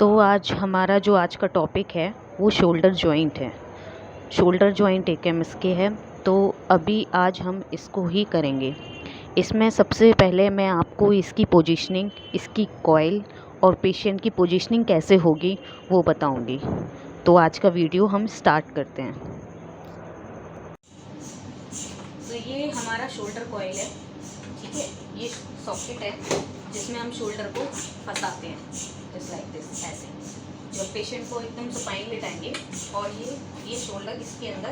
तो आज हमारा जो आज का टॉपिक है वो शोल्डर जॉइंट है। शोल्डर जॉइंट एक एमएसके है। तो अभी आज हम इसको ही करेंगे। इसमें सबसे पहले मैं आपको इसकी पोजीशनिंग, इसकी कॉइल और पेशेंट की पोजीशनिंग कैसे होगी वो बताऊंगी। तो आज का वीडियो हम स्टार्ट करते हैं। तो ये हमारा शोल्डर कॉइल है, ठीक है। ये सॉकेट है जिसमें हम शोल्डर को फंसाते हैं, जस्ट लाइक दिस, ऐसे। जब पेशेंट को एकदम सुपाइन लेटाएंगे और ये शोल्डर इसके अंदर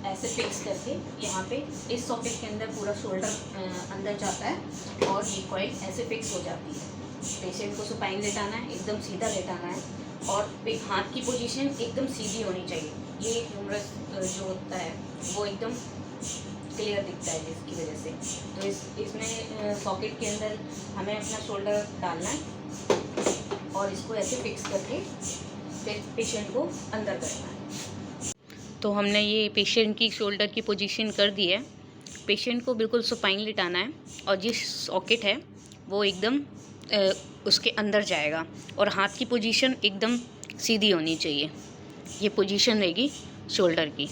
ऐसे फिक्स करके यहाँ पे इस सॉकेट के अंदर पूरा शोल्डर अंदर जाता है और ये कॉइल ऐसे फिक्स हो जाती है। पेशेंट को सुपाइन लेटाना है, एकदम सीधा लेटाना है और हाथ की पोजीशन एकदम सीधी होनी चाहिए। ये ह्यूमरस जो होता है वो एकदम क्लियर दिखता है जिसकी वजह से। तो इसमें सॉकेट के अंदर हमें अपना शोल्डर डालना है और इसको ऐसे फिक्स करके फिर पेशेंट को अंदर करना है। तो हमने ये पेशेंट की शोल्डर की पोजीशन कर दी है। पेशेंट को बिल्कुल सुपाइन लिटाना है और जिस सॉकेट है वो एकदम उसके अंदर जाएगा और हाथ की पोजीशन एकदम सीधी होनी चाहिए। ये पोजीशन रहेगी शोल्डर की।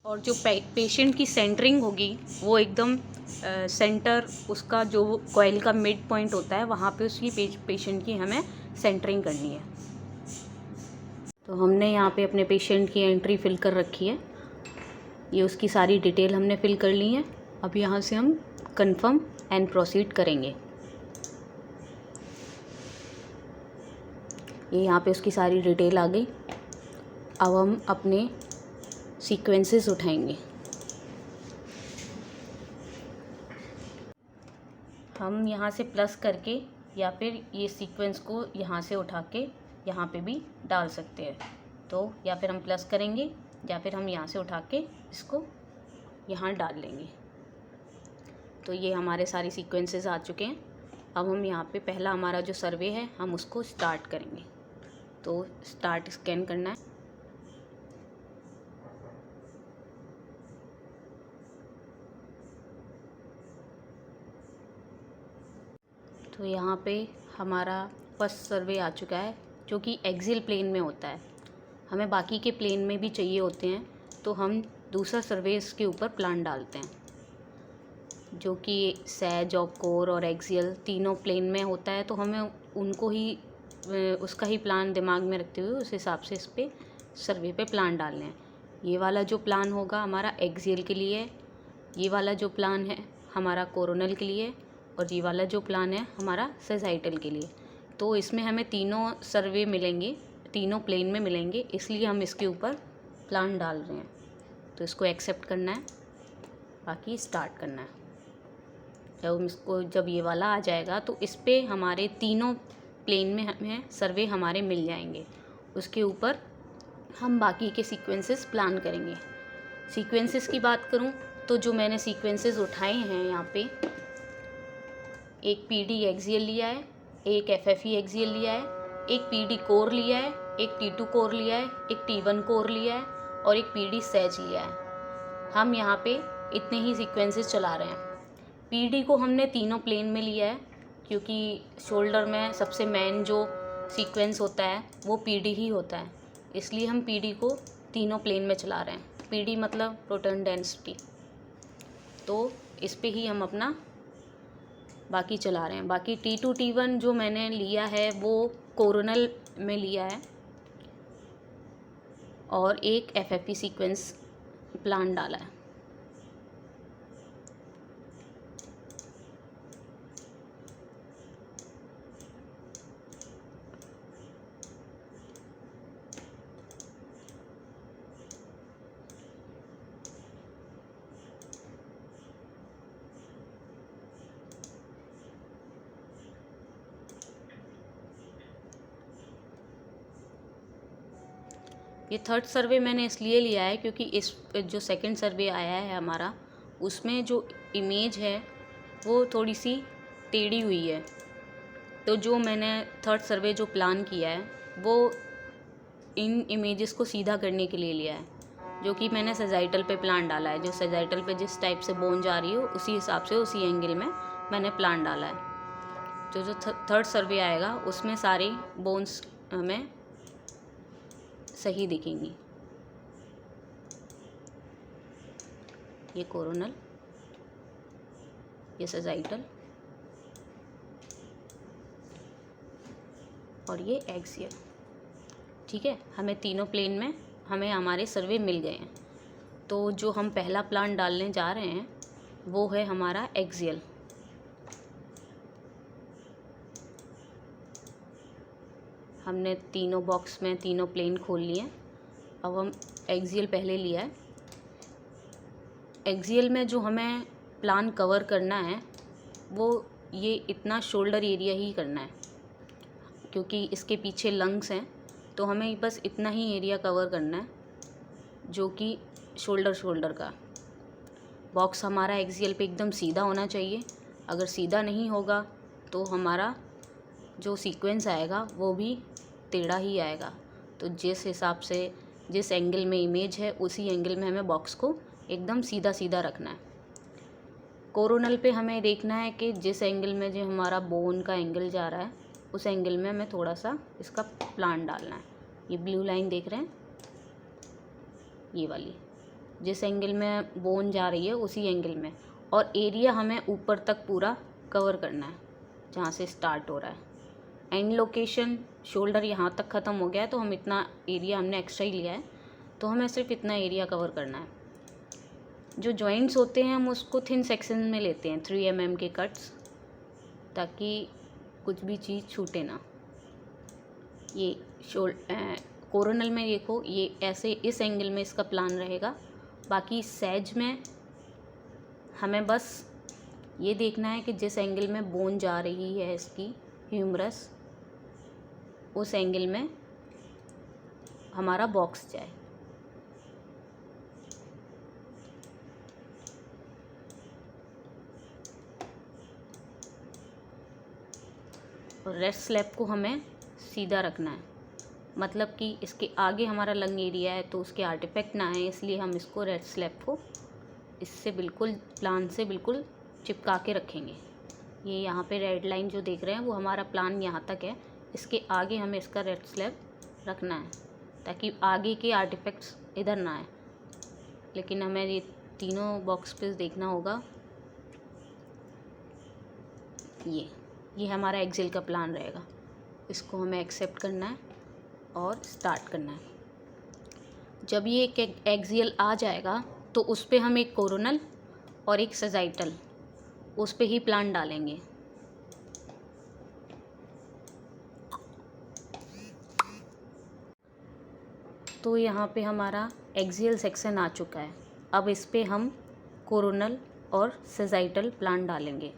और जो पेशेंट की सेंटरिंग होगी वो एकदम सेंटर, उसका जो कॉइल का मिड पॉइंट होता है वहाँ पे उसकी पेशेंट की हमें सेंटरिंग करनी है। तो हमने यहाँ पे अपने पेशेंट की एंट्री फिल कर रखी है। ये उसकी सारी डिटेल हमने फिल कर ली है। अब यहाँ से हम कंफर्म एंड प्रोसीड करेंगे। ये यहाँ पे उसकी सारी डिटेल आ गई। अब हम अपने सीक्वेंसेस उठाएंगे। हम यहाँ से प्लस करके या फिर ये सीक्वेंस को यहाँ से उठा के यहाँ पे भी डाल सकते हैं। तो या फिर हम प्लस करेंगे या फिर हम यहाँ से उठा के इसको यहाँ डाल लेंगे। तो ये हमारे सारे सीक्वेंसेस आ चुके हैं। अब हम यहाँ पे पहला हमारा जो सर्वे है हम उसको स्टार्ट करेंगे। तो स्टार्ट स्कैन करना है। तो यहाँ पे हमारा फर्स्ट सर्वे आ चुका है जो कि एक्सियल प्लेन में होता है। हमें बाकी के प्लेन में भी चाहिए होते हैं तो हम दूसरा सर्वे इसके ऊपर प्लान डालते हैं जो कि सैज, ऑफ कोर और एक्सियल तीनों प्लेन में होता है। तो हमें उनको ही उसका ही प्लान दिमाग में रखते हुए उस हिसाब से इस पर सर्वे पे प्लान डालने हैं। ये वाला जो प्लान होगा हमारा एक्सियल के लिए, ये वाला जो प्लान है हमारा कोरोनल के लिए और ये वाला जो प्लान है हमारा सेजाइटल के लिए। तो इसमें हमें तीनों सर्वे मिलेंगे, तीनों प्लेन में मिलेंगे, इसलिए हम इसके ऊपर प्लान डाल रहे हैं। तो इसको एक्सेप्ट करना है, बाकी स्टार्ट करना है। जब ये वाला आ जाएगा तो इस पे हमारे तीनों प्लेन में हमें सर्वे हमारे मिल जाएंगे। उसके ऊपर हम बाकी के सीक्वेंसेस प्लान करेंगे। सीक्वेंसेस की बात करूं तो जो मैंने सीक्वेंसेस उठाए हैं यहाँ पे, एक पीडी एक्सियल लिया है, एक एफएफई एक्सियल लिया है, एक पीडी कोर लिया है, एक टी2 कोर लिया है, एक टी1 कोर लिया है और एक पीडी सैज लिया है। हम यहाँ पे इतने ही सीक्वेंसेस चला रहे हैं। पीडी को हमने तीनों प्लेन में लिया है क्योंकि शोल्डर में सबसे मेन जो सीक्वेंस होता है वो पीडी ही होता है, इसलिए हम पीडी को तीनों प्लेन में चला रहे हैं। पीडी मतलब प्रोटॉन डेंसिटी। तो इस पे ही हम अपना बाकी चला रहे हैं। बाकी टी2 टी1 जो मैंने लिया है वो कोरोनल में लिया है और एक एफएफई सीक्वेंस प्लान डाला है। ये थर्ड सर्वे मैंने इसलिए लिया है क्योंकि इस जो सेकंड सर्वे आया है हमारा उसमें जो इमेज है वो थोड़ी सी टेढ़ी हुई है। तो जो मैंने थर्ड सर्वे जो प्लान किया है वो इन इमेजेस को सीधा करने के लिए लिया है, जो कि मैंने सेजाइटल पे प्लान डाला है। जो सेजाइटल पे जिस टाइप से बोन जा रही हो उसी हिसाब से उसी एंगल में मैंने प्लान डाला है। जो थर्ड सर्वे आएगा उसमें सारे बोन्स हमें सही दिखेंगी। ये कोरोनल, ये सजाइटल और ये एक्सियल। ठीक है, हमें तीनों प्लेन में हमें हमारे सर्वे मिल गए हैं। तो जो हम पहला प्लान डालने जा रहे हैं वो है हमारा एक्सियल। हमने तीनों बॉक्स में तीनों प्लेन खोल लिए। अब हम एक्सियल पहले लिया है। एक्सियल में जो हमें प्लान कवर करना है वो ये इतना शोल्डर एरिया ही करना है, क्योंकि इसके पीछे लंग्स हैं। तो हमें बस इतना ही एरिया कवर करना है जो कि शोल्डर का। बॉक्स हमारा एक्सियल पे एकदम सीधा होना चाहिए। अगर सीधा नहीं होगा तो हमारा जो सीक्वेंस आएगा वो भी टेढ़ा ही आएगा। तो जिस हिसाब से जिस एंगल में इमेज है उसी एंगल में हमें बॉक्स को एकदम सीधा सीधा रखना है। कोरोनल पे हमें देखना है कि जिस एंगल में जो हमारा बोन का एंगल जा रहा है उस एंगल में हमें थोड़ा सा इसका प्लान डालना है। ये ब्लू लाइन देख रहे हैं, ये वाली जिस एंगल में बोन जा रही है उसी एंगल में, और एरिया हमें ऊपर तक पूरा कवर करना है जहाँ से स्टार्ट हो रहा है। एंड लोकेशन शोल्डर यहाँ तक ख़त्म हो गया है तो हम इतना एरिया हमने एक्स्ट्रा ही लिया है, तो हमें सिर्फ इतना एरिया कवर करना है। जो जॉइंट्स होते हैं हम उसको थिन सेक्शन में लेते हैं, 3 mm के कट्स, ताकि कुछ भी चीज़ छूटे ना। ये कोरोनल में देखो ये ऐसे इस एंगल में इसका प्लान रहेगा। बाकी सैज में हमें बस ये देखना है कि जिस एंगल में बोन जा रही है इसकी ह्यूमरस, उस एंगल में हमारा बॉक्स जाए। और रेस्ट स्लैब को हमें सीधा रखना है, मतलब कि इसके आगे हमारा लंग एरिया है तो उसके आर्टिफैक्ट ना आए, इसलिए हम इसको रेस्ट स्लैब को इससे बिल्कुल प्लान से बिल्कुल चिपका के रखेंगे। ये यहाँ पे रेड लाइन जो देख रहे हैं वो हमारा प्लान यहाँ तक है, इसके आगे हमें इसका रेड स्लैब रखना है ताकि आगे के आर्टिफैक्ट्स इधर ना आए। लेकिन हमें ये तीनों बॉक्स पे देखना होगा। ये हमारा एक्सेल का प्लान रहेगा, इसको हमें एक्सेप्ट करना है और स्टार्ट करना है। जब ये एक एक्सियल आ जाएगा तो उस पर हम एक कोरोनल और एक सजाइटल उस पर ही प्लान डालेंगे। तो यहाँ पे हमारा एक्सियल सेक्शन आ चुका है। अब इस पे हम कोरोनल और सजाइटल प्लान डालेंगे।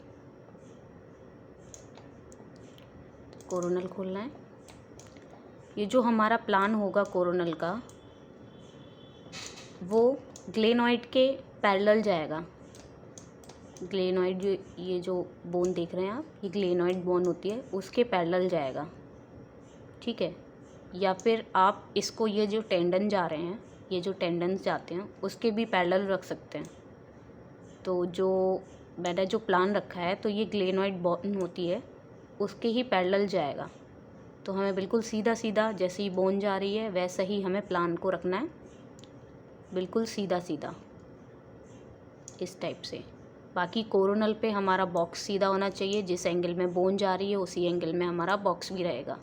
कोरोनल खोलना है। ये जो हमारा प्लान होगा कोरोनल का वो ग्लेनॉइड के पैरेलल जाएगा। ग्लेनॉइड ये जो बोन देख रहे हैं आप, ये ग्लेनॉइड बोन होती है, उसके पैरेलल जाएगा। ठीक है, या फिर आप इसको ये जो टेंडन जा रहे हैं, ये जो टेंडन्स जाते हैं उसके भी पैरेलल रख सकते हैं। तो जो मैंने जो प्लान रखा है तो ये ग्लेनॉइड बोन होती है उसके ही पैरेलल जाएगा। तो हमें बिल्कुल सीधा सीधा जैसे ही बोन जा रही है वैसा ही हमें प्लान को रखना है, बिल्कुल सीधा सीधा इस टाइप से। बाकी कोरोनल पे हमारा बॉक्स सीधा होना चाहिए, जिस एंगल में बोन जा रही है उसी एंगल में हमारा बॉक्स भी रहेगा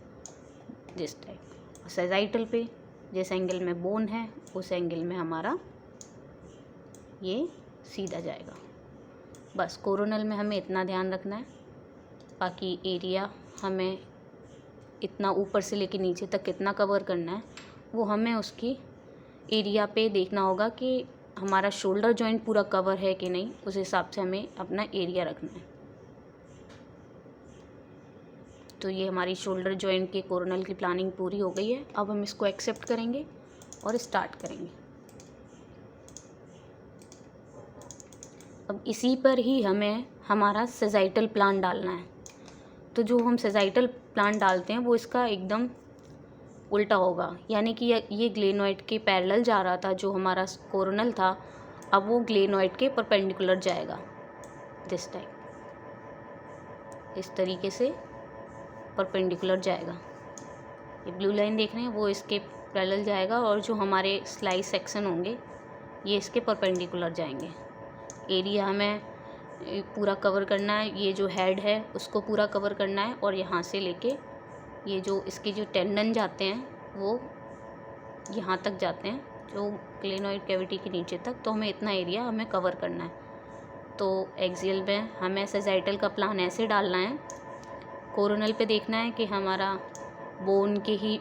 जिस टाइप। सजाइटल पे जिस एंगल में बोन है उस एंगल में हमारा ये सीधा जाएगा। बस कोरोनल में हमें इतना ध्यान रखना है। बाकी एरिया हमें इतना ऊपर से लेके नीचे तक कितना कवर करना है वो हमें उसकी एरिया पे देखना होगा कि हमारा शोल्डर जॉइंट पूरा कवर है कि नहीं, उस हिसाब से हमें अपना एरिया रखना है। तो ये हमारी शोल्डर जॉइंट की कोरोनल की प्लानिंग पूरी हो गई है। अब हम इसको एक्सेप्ट करेंगे और स्टार्ट करेंगे। अब इसी पर ही हमें हमारा सजाइटल प्लान डालना है। तो जो हम सजाइटल प्लान डालते हैं वो इसका एकदम उल्टा होगा, यानी कि ये ग्लेनॉइड के पैरेलल जा रहा था जो हमारा कोरोनल था, अब वो ग्लेनॉइड के परपेंडिकुलर जाएगा दिस टाइप। इस तरीके से परपेंडिकुलर जाएगा। ये ब्लू लाइन देख रहे हैं वो इसके पैरेलल जाएगा और जो हमारे स्लाइस सेक्शन होंगे ये इसके परपेंडिकुलर जाएंगे। एरिया हमें पूरा कवर करना है, ये जो हेड है उसको पूरा कवर करना है और यहाँ से लेके ये जो इसके जो टेंडन जाते हैं वो यहाँ तक जाते हैं, जो क्लेनोइड कैविटी के नीचे तक। तो हमें इतना एरिया हमें कवर करना है। तो एक्सियल में हमें सेजाइटल का प्लान ऐसे डालना है, कोरोनल पे देखना है कि हमारा बोन के ही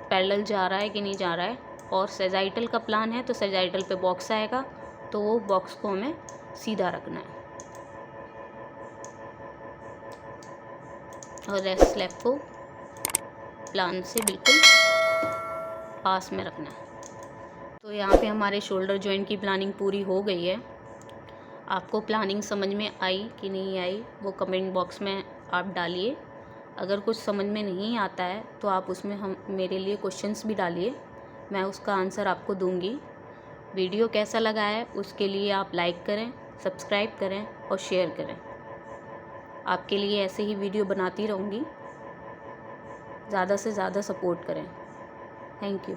पैरेलल जा रहा है कि नहीं जा रहा है, और सेजाइटल का प्लान है तो सेजाइटल पे बॉक्स आएगा तो वो बॉक्स को हमें सीधा रखना है और लेफ्ट स्लैब को प्लान से बिल्कुल पास में रखना है। तो यहाँ पे हमारे शोल्डर जॉइंट की प्लानिंग पूरी हो गई है। आपको प्लानिंग समझ में आई कि नहीं आई वो कमेंट बॉक्स में आप डालिए। अगर कुछ समझ में नहीं आता है तो आप उसमें हम मेरे लिए क्वेश्चंस भी डालिए, मैं उसका आंसर आपको दूंगी। वीडियो कैसा लगा है उसके लिए आप लाइक करें, सब्सक्राइब करें और शेयर करें। आपके लिए ऐसे ही वीडियो बनाती रहूँगी। ज़्यादा से ज़्यादा सपोर्ट करें। Thank you.